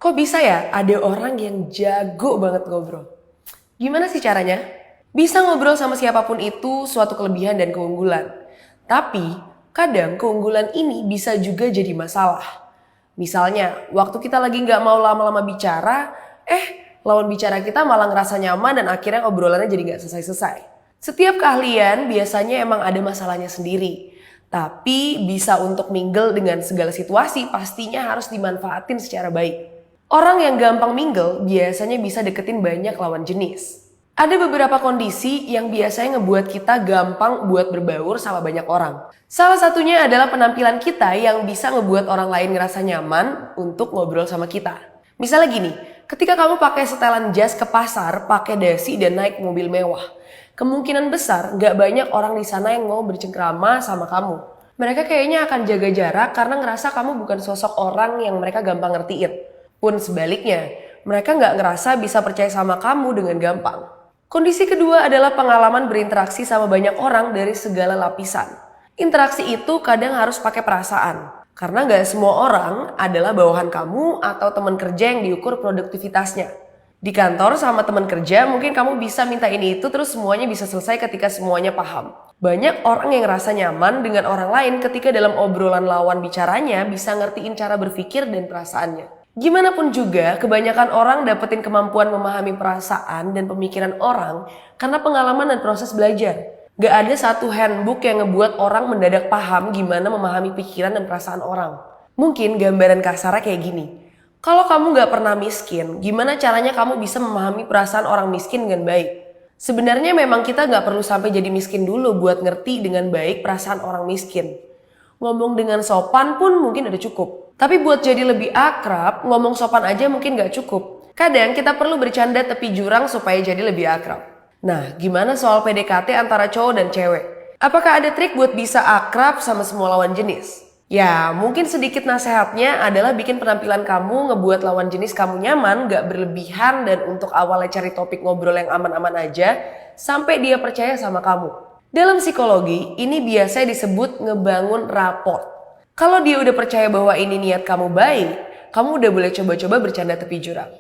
Kok bisa ya ada orang yang jago banget ngobrol? Gimana sih caranya? Bisa ngobrol sama siapapun itu suatu kelebihan dan keunggulan. Tapi kadang keunggulan ini bisa juga jadi masalah. Misalnya waktu kita lagi nggak mau lama-lama bicara, lawan bicara kita malah ngerasa nyaman dan akhirnya obrolannya jadi nggak selesai-selesai. Setiap keahlian biasanya emang ada masalahnya sendiri. Tapi bisa untuk mingle dengan segala situasi pastinya harus dimanfaatin secara baik. Orang yang gampang mingle biasanya bisa deketin banyak lawan jenis. Ada beberapa kondisi yang biasanya ngebuat kita gampang buat berbaur sama banyak orang. Salah satunya adalah penampilan kita yang bisa ngebuat orang lain ngerasa nyaman untuk ngobrol sama kita. Misalnya gini, ketika kamu pakai setelan jas ke pasar, pakai dasi dan naik mobil mewah, kemungkinan besar gak banyak orang di sana yang mau bercengkrama sama kamu. Mereka kayaknya akan jaga jarak karena ngerasa kamu bukan sosok orang yang mereka gampang ngertiin. Pun sebaliknya, mereka nggak ngerasa bisa percaya sama kamu dengan gampang. Kondisi kedua adalah pengalaman berinteraksi sama banyak orang dari segala lapisan. Interaksi itu kadang harus pakai perasaan, karena nggak semua orang adalah bawahan kamu atau teman kerja yang diukur produktivitasnya. Di kantor sama teman kerja mungkin kamu bisa minta ini itu terus semuanya bisa selesai ketika semuanya paham. Banyak orang yang ngerasa nyaman dengan orang lain ketika dalam obrolan lawan bicaranya bisa ngertiin cara berpikir dan perasaannya. Gimana pun juga, kebanyakan orang dapetin kemampuan memahami perasaan dan pemikiran orang karena pengalaman dan proses belajar. Gak ada satu handbook yang ngebuat orang mendadak paham gimana memahami pikiran dan perasaan orang. Mungkin gambaran kasarnya kayak gini. Kalau kamu gak pernah miskin, gimana caranya kamu bisa memahami perasaan orang miskin dengan baik? Sebenarnya memang kita gak perlu sampai jadi miskin dulu buat ngerti dengan baik perasaan orang miskin. Ngomong dengan sopan pun mungkin udah cukup. Tapi buat jadi lebih akrab, ngomong sopan aja mungkin gak cukup. Kadang kita perlu bercanda tepi jurang supaya jadi lebih akrab. Nah, gimana soal PDKT antara cowok dan cewek? Apakah ada trik buat bisa akrab sama semua lawan jenis? Ya, mungkin sedikit nasihatnya adalah bikin penampilan kamu ngebuat lawan jenis kamu nyaman, gak berlebihan, dan untuk awalnya cari topik ngobrol yang aman-aman aja, sampai dia percaya sama kamu. Dalam psikologi, ini biasanya disebut ngebangun rapport. Kalau dia udah percaya bahwa ini niat kamu baik, kamu udah boleh coba-coba bercanda tepi jurang.